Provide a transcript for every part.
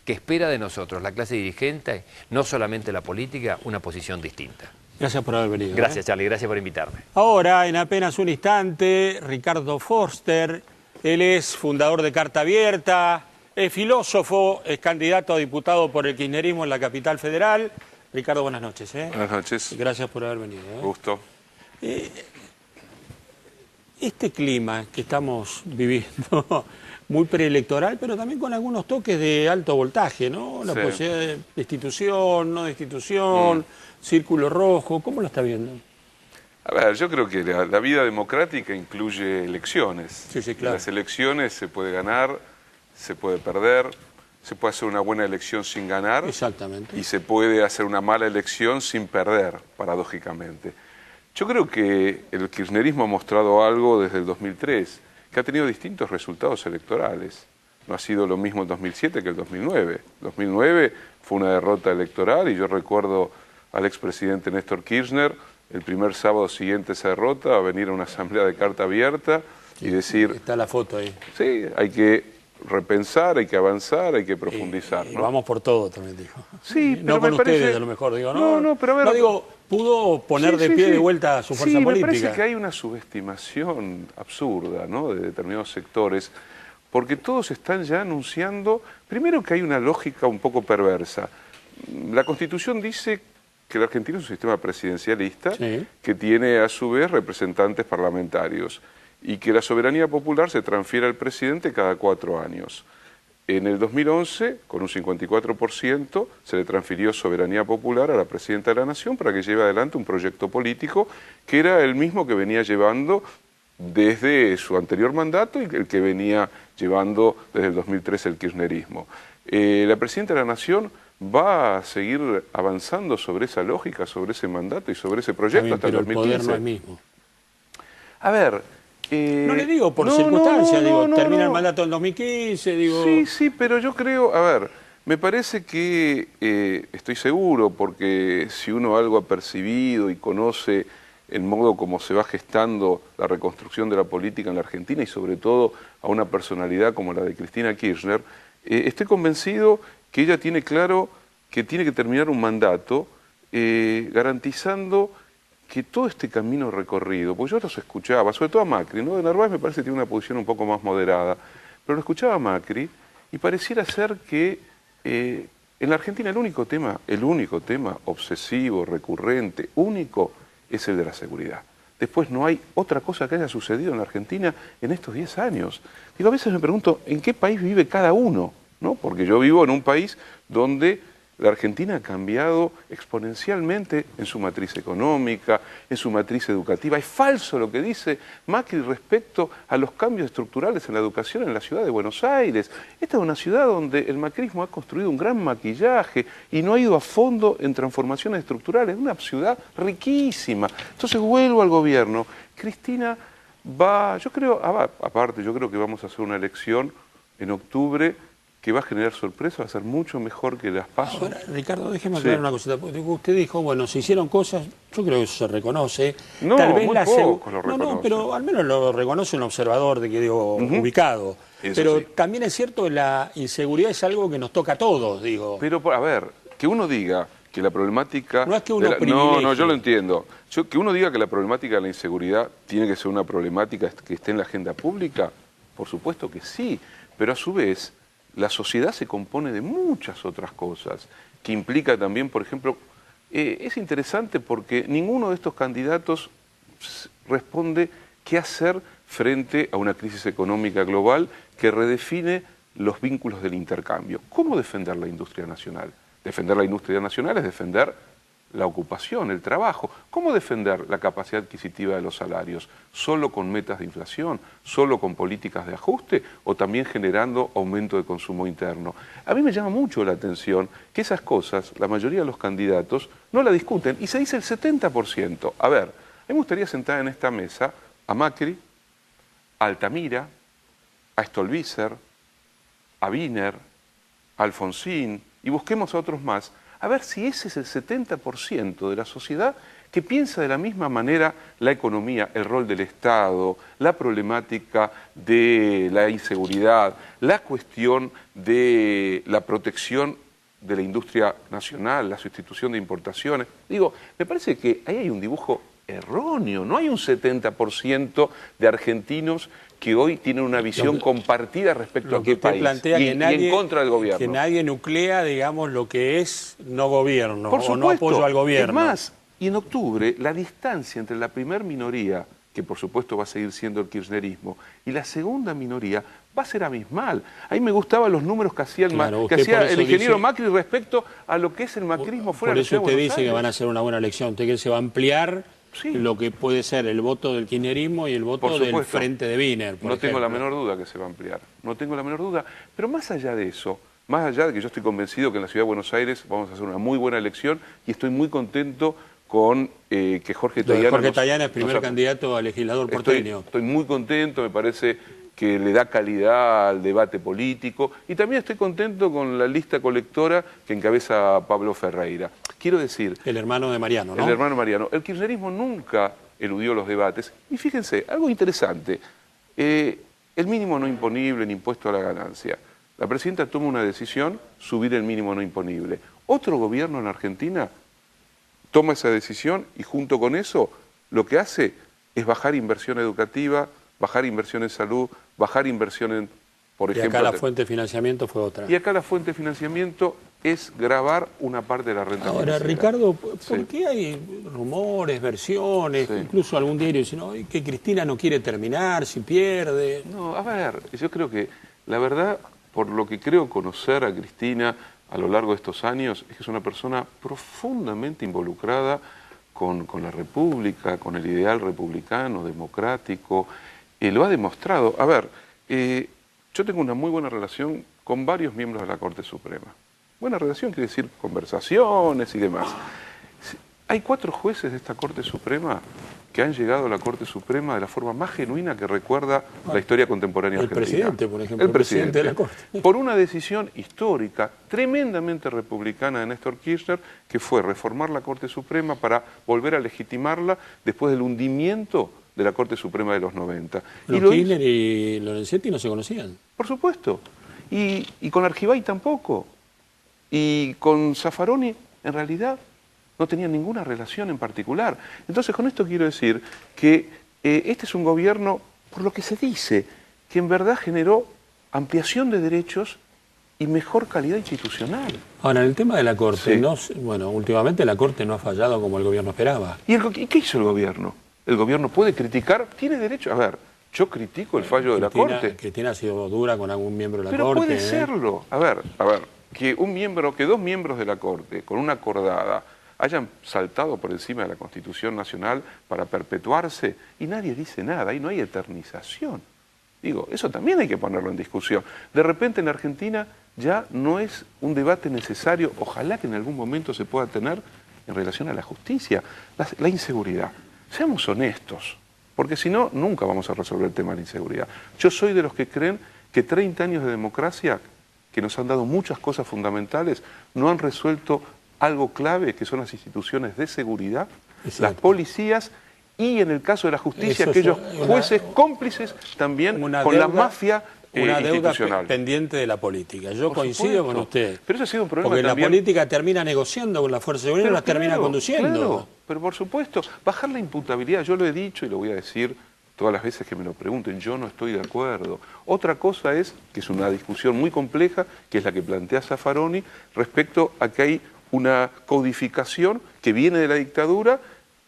que espera de nosotros, la clase dirigente, no solamente la política, una posición distinta. Gracias por haber venido. Gracias, Charlie, gracias por invitarme. Ahora, en apenas un instante, Ricardo Forster, él es fundador de Carta Abierta, es filósofo, es candidato a diputado por el kirchnerismo en la capital federal. Ricardo, buenas noches. Buenas noches. Gracias por haber venido. Gusto. Este clima que estamos viviendo, muy preelectoral, pero también con algunos toques de alto voltaje, ¿no? La posibilidad de destitución, no destitución, círculo rojo, ¿cómo lo está viendo? A ver, yo creo que la vida democrática incluye elecciones. Sí, claro. Las elecciones se puede ganar, se puede perder, se puede hacer una buena elección sin ganar. Exactamente. Y se puede hacer una mala elección sin perder, paradójicamente. Yo creo que el kirchnerismo ha mostrado algo desde el 2003, que ha tenido distintos resultados electorales. No ha sido lo mismo el 2007 que el 2009. El 2009 fue una derrota electoral y yo recuerdo al expresidente Néstor Kirchner, el primer sábado siguiente a esa derrota, a venir a una asamblea de Carta Abierta y decir... Está la foto ahí. Sí, hay que repensar, hay que avanzar, hay que profundizar. ¿no? Vamos por todo, también dijo. Sí, pero no con me parece... ustedes, a lo mejor, digo, pero a ver... No, digo, pudo poner de pie de vuelta su fuerza política. Me parece que hay una subestimación absurda, ¿no?, de determinados sectores, porque todos están ya anunciando, primero que hay una lógica un poco perversa. La Constitución dice que la Argentina es un sistema presidencialista que tiene a su vez representantes parlamentarios y que la soberanía popular se transfiere al presidente cada 4 años. En el 2011, con un 54%, se le transfirió soberanía popular a la Presidenta de la Nación para que lleve adelante un proyecto político que era el mismo que venía llevando desde su anterior mandato y el que venía llevando desde el 2013 el kirchnerismo. La Presidenta de la Nación va a seguir avanzando sobre esa lógica, sobre ese mandato y sobre ese proyecto hasta el 2015. Pero el poder no es mismo. A ver... no le digo por circunstancias, termina el mandato en 2015, digo... Sí, pero yo creo, a ver, me parece que, estoy seguro, porque si uno algo ha percibido y conoce el modo como se va gestando la reconstrucción de la política en la Argentina y sobre todo a una personalidad como la de Cristina Kirchner, estoy convencido que ella tiene claro que tiene que terminar un mandato garantizando que todo este camino recorrido, porque yo los escuchaba, sobre todo a Macri, ¿no? De Narváez me parece que tiene una posición un poco más moderada, pero lo escuchaba a Macri y pareciera ser que en la Argentina el único tema obsesivo, recurrente, único, es el de la seguridad. Después no hay otra cosa que haya sucedido en la Argentina en estos 10 años. Digo, a veces me pregunto, ¿en qué país vive cada uno? ¿No? Porque yo vivo en un país donde la Argentina ha cambiado exponencialmente en su matriz económica, en su matriz educativa. Es falso lo que dice Macri respecto a los cambios estructurales en la educación en la ciudad de Buenos Aires. Esta es una ciudad donde el macrismo ha construido un gran maquillaje y no ha ido a fondo en transformaciones estructurales. Es una ciudad riquísima. Entonces vuelvo al gobierno. Cristina va, yo creo, aparte, yo creo que vamos a hacer una elección en octubre que va a generar sorpresa, va a ser mucho mejor que las PASO. Ahora, Ricardo, déjeme aclarar una cosita. Usted dijo, bueno, se hicieron cosas, yo creo que eso se reconoce. No, tal vez muy poco lo reconoce. No, pero al menos lo reconoce un observador de que digo, ubicado. Eso pero sí. También es cierto que la inseguridad es algo que nos toca a todos, digo. Pero, a ver, que uno diga que la problemática... No es que uno No, yo lo entiendo. Que uno diga que la problemática de la inseguridad tiene que ser una problemática que esté en la agenda pública, por supuesto que sí, pero a su vez la sociedad se compone de muchas otras cosas, que implica también, por ejemplo, es interesante porque ninguno de estos candidatos responde qué hacer frente a una crisis económica global que redefine los vínculos del intercambio. ¿Cómo defender la industria nacional? Defender la industria nacional es defender la ocupación, el trabajo. ¿Cómo defender la capacidad adquisitiva de los salarios? ¿Solo con metas de inflación? ¿Solo con políticas de ajuste? ¿O también generando aumento de consumo interno? A mí me llama mucho la atención que esas cosas, la mayoría de los candidatos, no la discuten y se dice el 70%. A ver, a mí me gustaría sentar en esta mesa a Macri, a Altamira, a Stolbizer, a Wiener, a Alfonsín, y busquemos a otros más, a ver si ese es el 70% de la sociedad que piensa de la misma manera la economía, el rol del Estado, la problemática de la inseguridad, la cuestión de la protección de la industria nacional, la sustitución de importaciones. Digo, me parece que ahí hay un dibujo erróneo, no hay un 70% de argentinos que hoy tienen una visión compartida respecto a qué país y en contra del gobierno. Que nadie nuclea, digamos, lo que es no gobierno o no apoyo al gobierno. Es más, y en octubre la distancia entre la primer minoría, que por supuesto va a seguir siendo el kirchnerismo, y la segunda minoría va a ser abismal. A mí me gustaban los números que hacía, el ingeniero Macri respecto a lo que es el macrismo fuera de la ciudad de Buenos Aires. Por eso usted dice que van a hacer una buena elección. Usted que se va a ampliar lo que puede ser el voto del kirchnerismo y el voto del Frente de Wiener. No tengo la menor duda que se va a ampliar. No tengo la menor duda. Pero más allá de eso, más allá de que yo estoy convencido que en la ciudad de Buenos Aires vamos a hacer una muy buena elección y estoy muy contento con que Jorge Tayana es primer candidato a legislador porteño. Estoy muy contento, me parece que le da calidad al debate político y también estoy contento con la lista colectora que encabeza Pablo Ferreira. Quiero decir... El hermano de Mariano, ¿no? El hermano Mariano. El kirchnerismo nunca eludió los debates y fíjense, algo interesante, el mínimo no imponible, el impuesto a la ganancia. La presidenta toma una decisión, subir el mínimo no imponible. Otro gobierno en Argentina toma esa decisión y junto con eso lo que hace es bajar inversión educativa, bajar inversión en salud, bajar inversión en, por ejemplo... Y acá la fuente de financiamiento fue otra. Y acá la fuente de financiamiento es gravar una parte de la renta financiera. Ahora, Ricardo, ¿por qué hay rumores, versiones, incluso algún diario diciendo que Cristina no quiere terminar, si pierde? No, a ver, yo creo que la verdad, por lo que creo conocer a Cristina a lo largo de estos años, es que es una persona profundamente involucrada con la República, con el ideal republicano, democrático, lo ha demostrado. A ver, yo tengo una muy buena relación con varios miembros de la Corte Suprema. Buena relación quiere decir conversaciones y demás. Hay 4 jueces de esta Corte Suprema que han llegado a la Corte Suprema de la forma más genuina que recuerda la historia contemporánea argentina. El presidente, por ejemplo, el presidente de la Corte. Por una decisión histórica, tremendamente republicana de Néstor Kirchner, que fue reformar la Corte Suprema para volver a legitimarla después del hundimiento de la Corte Suprema de los 90. Pero Kirchner y Lorenzetti no se conocían. Por supuesto. Y con Argibay tampoco. Y con Zaffaroni, en realidad, no tenían ninguna relación en particular. Entonces, con esto quiero decir que este es un gobierno, por lo que se dice, que en verdad generó ampliación de derechos y mejor calidad institucional. Ahora, en el tema de la Corte, bueno, últimamente la Corte no ha fallado como el gobierno esperaba. ¿Y qué hizo el gobierno? El gobierno puede criticar, tiene derecho. A ver, yo critico el fallo de la Corte. Cristina ha sido dura con algún miembro de la Pero Corte. Pero puede serlo. A ver, que 2 miembros de la Corte, con una acordada, hayan saltado por encima de la Constitución Nacional para perpetuarse y nadie dice nada, y no hay eternización. Digo, eso también hay que ponerlo en discusión. De repente en Argentina ya no es un debate necesario, ojalá que en algún momento se pueda tener en relación a la justicia, la inseguridad. Seamos honestos, porque si no, nunca vamos a resolver el tema de la inseguridad. Yo soy de los que creen que 30 años de democracia, que nos han dado muchas cosas fundamentales, no han resuelto algo clave, que son las instituciones de seguridad, las policías y, en el caso de la justicia, aquellos jueces cómplices también con la mafia una deuda institucional. Pendiente de la política. Yo coincido con usted. Pero eso ha sido un problema porque también. La política termina negociando con la fuerza de seguridad y las termina conduciendo. Claro, pero por supuesto, bajar la imputabilidad, yo lo he dicho y lo voy a decir todas las veces que me lo pregunten, yo no estoy de acuerdo. Otra cosa es, que es una discusión muy compleja, que es la que plantea Zaffaroni, respecto a que hay una codificación que viene de la dictadura,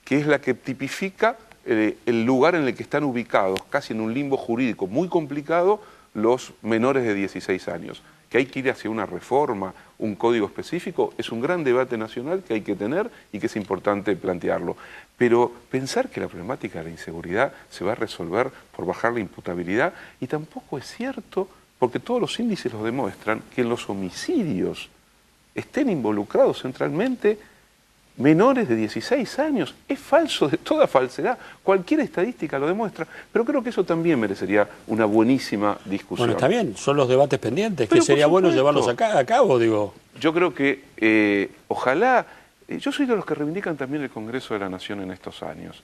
que es la que tipifica el lugar en el que están ubicados, casi en un limbo jurídico muy complicado, los menores de 16 años. Que hay que ir hacia una reforma, un código específico, es un gran debate nacional que hay que tener y que es importante plantearlo. Pero pensar que la problemática de la inseguridad se va a resolver por bajar la imputabilidad, y tampoco es cierto, porque todos los índices los demuestran, que en los homicidios estén involucrados centralmente menores de 16 años. Es falso, de toda falsedad. Cualquier estadística lo demuestra, pero creo que eso también merecería una buenísima discusión. Bueno, está bien, son los debates pendientes, que sería bueno llevarlos a cabo, digo. yo creo que ojalá, yo soy de los que reivindican también el Congreso de la Nación en estos años.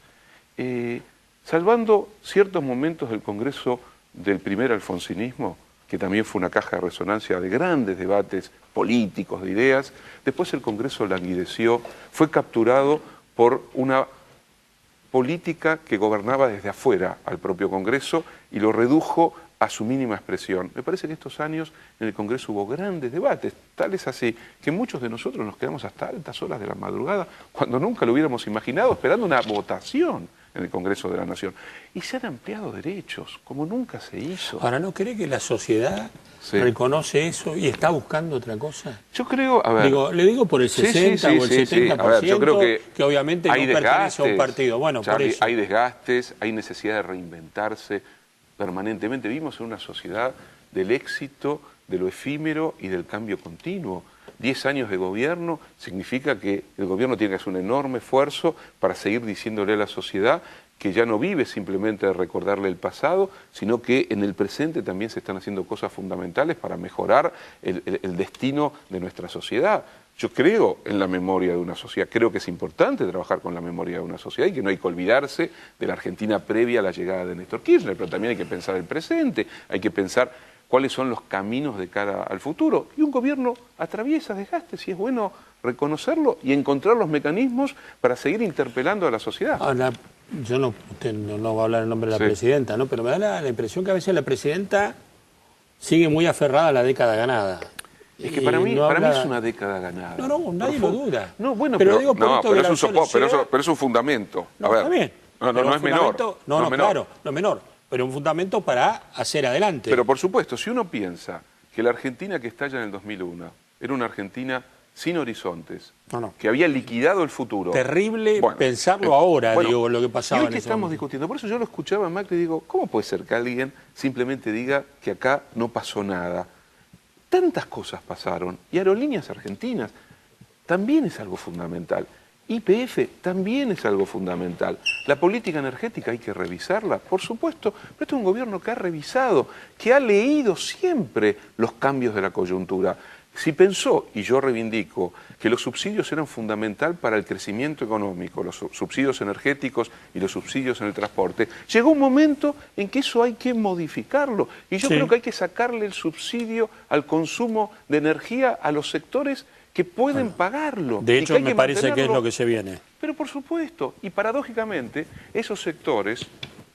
Salvando ciertos momentos del Congreso del primer alfonsinismo, que también fue una caja de resonancia de grandes debates políticos, de ideas, después el Congreso languideció, fue capturado por una política que gobernaba desde afuera al propio Congreso y lo redujo a su mínima expresión. Me parece que estos años en el Congreso hubo grandes debates, tales así que muchos de nosotros nos quedamos hasta altas horas de la madrugada, cuando nunca lo hubiéramos imaginado, esperando una votación en el Congreso de la Nación. Y se han ampliado derechos, como nunca se hizo. Ahora, ¿no cree que la sociedad reconoce eso y está buscando otra cosa? Yo creo, a ver... le digo por el 60 o el 70%, A ver, yo creo que obviamente no pertenece a un partido. Bueno, Charlie, por eso. Hay desgastes, hay necesidad de reinventarse permanentemente. Vivimos en una sociedad del éxito, de lo efímero y del cambio continuo. 10 años de gobierno significa que el gobierno tiene que hacer un enorme esfuerzo para seguir diciéndole a la sociedad que ya no vive simplemente de recordarle el pasado, sino que en el presente también se están haciendo cosas fundamentales para mejorar el destino de nuestra sociedad. Yo creo en la memoria de una sociedad, creo que es importante trabajar con la memoria de una sociedad y que no hay que olvidarse de la Argentina previa a la llegada de Néstor Kirchner, pero también hay que pensar el presente, hay que pensar cuáles son los caminos de cara al futuro. Y un gobierno atraviesa desgastes y es bueno reconocerlo y encontrar los mecanismos para seguir interpelando a la sociedad. Ahora, yo usted no va a hablar en nombre de la presidenta, ¿no? Pero me da la impresión que a veces la presidenta sigue muy aferrada a la década ganada. Es que para mí es una década ganada. No, nadie lo duda. No, bueno, pero digo por esto pero es un fundamento. No, a ver, está bien. No es menor. No, claro, no es menor. Pero un fundamento para hacer adelante. Pero por supuesto, si uno piensa que la Argentina que estalla en el 2001 era una Argentina sin horizontes, que había liquidado el futuro. Terrible pensarlo ahora, digo, lo que pasaba y hoy que estamos discutiendo. Por eso yo lo escuchaba a Macri y digo, ¿cómo puede ser que alguien simplemente diga que acá no pasó nada? Tantas cosas pasaron, y Aerolíneas Argentinas también es algo fundamental. YPF también es algo fundamental. La política energética hay que revisarla, por supuesto, pero este es un gobierno que ha revisado, que ha leído siempre los cambios de la coyuntura. Si pensó, y yo reivindico, que los subsidios eran fundamental para el crecimiento económico, los subsidios energéticos y los subsidios en el transporte, llegó un momento en que eso hay que modificarlo. Y yo creo que hay que sacarle el subsidio al consumo de energía a los sectores que pueden pagarlo. De hecho, me parece que es lo que se viene. Pero por supuesto, y paradójicamente, esos sectores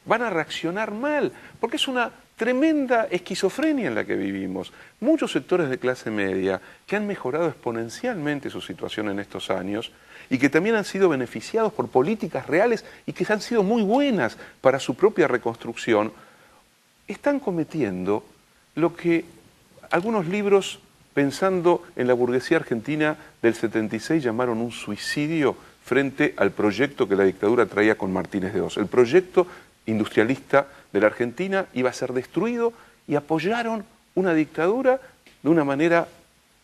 van a reaccionar mal, porque es una tremenda esquizofrenia en la que vivimos. Muchos sectores de clase media que han mejorado exponencialmente su situación en estos años y que también han sido beneficiados por políticas reales y que han sido muy buenas para su propia reconstrucción, están cometiendo lo que algunos libros, pensando en la burguesía argentina del 76, llamaron un suicidio frente al proyecto que la dictadura traía con Martínez de Oz. El proyecto industrialista de la Argentina iba a ser destruido y apoyaron una dictadura de una manera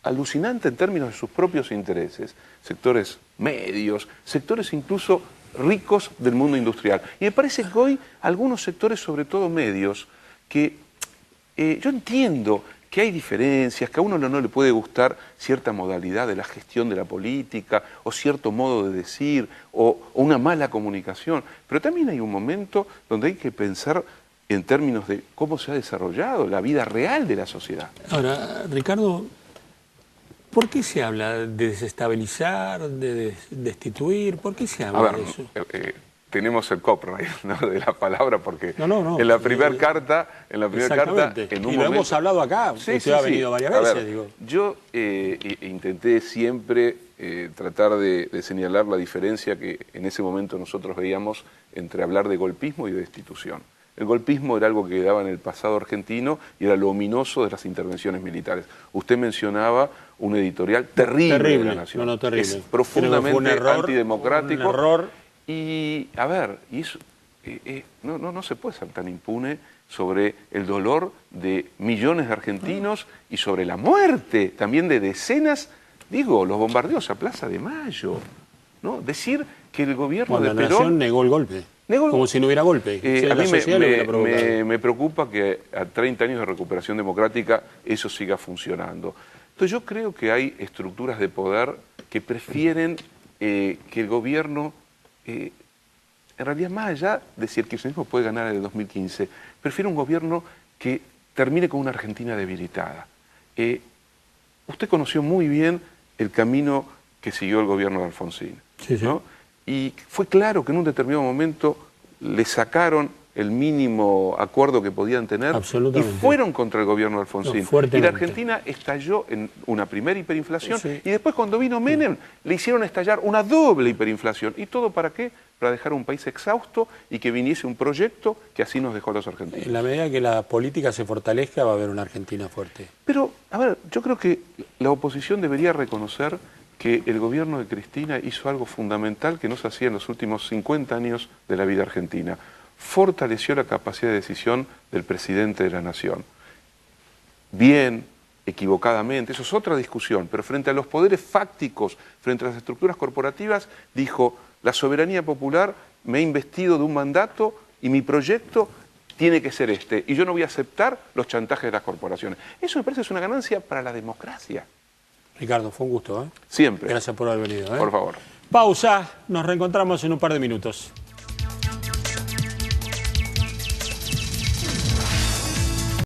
alucinante en términos de sus propios intereses. Sectores medios, sectores incluso ricos del mundo industrial. Y me parece que hoy algunos sectores, sobre todo medios, que yo entiendo que hay diferencias, que a uno no le puede gustar cierta modalidad de la gestión de la política, o cierto modo de decir, o una mala comunicación, pero también hay un momento donde hay que pensar en términos de cómo se ha desarrollado la vida real de la sociedad. Ahora, Ricardo, ¿por qué se habla de desestabilizar, de destituir? ¿Por qué se habla de eso? Tenemos el copyright, ¿no?, de la palabra, porque en la primera carta, en un y lo hemos hablado acá, usted ha venido varias veces. Digo. Yo intenté siempre tratar de señalar la diferencia que en ese momento nosotros veíamos entre hablar de golpismo y de destitución. El golpismo era algo que quedaba en el pasado argentino y era lo ominoso de las intervenciones militares. Usted mencionaba un editorial terrible de La Nación. Terrible. Es profundamente antidemocrático. Un error. Y, a ver, no se puede ser tan impune sobre el dolor de millones de argentinos y sobre la muerte también de decenas, los bombardeos a Plaza de Mayo, ¿no? Decir que el gobierno de Perón... La Nación negó el golpe, como si no hubiera golpe. A mí me preocupa que a 30 años de recuperación democrática eso siga funcionando. Entonces yo creo que hay estructuras de poder que prefieren que el gobierno, en realidad más allá de si el kirchnerismo puede ganar en el 2015, prefiere un gobierno que termine con una Argentina debilitada. Usted conoció muy bien el camino que siguió el gobierno de Alfonsín, sí, sí. ¿no? Y fue claro que en un determinado momento le sacaron el mínimo acuerdo que podían tener y fueron contra el gobierno de Alfonsín. Y la Argentina estalló en una primera hiperinflación y después cuando vino Menem le hicieron estallar una doble hiperinflación. ¿Y todo para qué? Para dejar un país exhausto y que viniese un proyecto que así nos dejó a los argentinos. En la medida que la política se fortalezca va a haber una Argentina fuerte. Pero, a ver, yo creo que la oposición debería reconocer que el gobierno de Cristina hizo algo fundamental que no se hacía en los últimos 50 años de la vida argentina. Fortaleció la capacidad de decisión del presidente de la nación. Bien, equivocadamente, eso es otra discusión, pero frente a los poderes fácticos, frente a las estructuras corporativas, dijo, la soberanía popular me ha investido de un mandato y mi proyecto tiene que ser este, y yo no voy a aceptar los chantajes de las corporaciones. Eso me parece es una ganancia para la democracia. Ricardo, fue un gusto, ¿eh? Siempre. Gracias por haber venido, ¿eh? Por favor. Pausa, nos reencontramos en un par de minutos.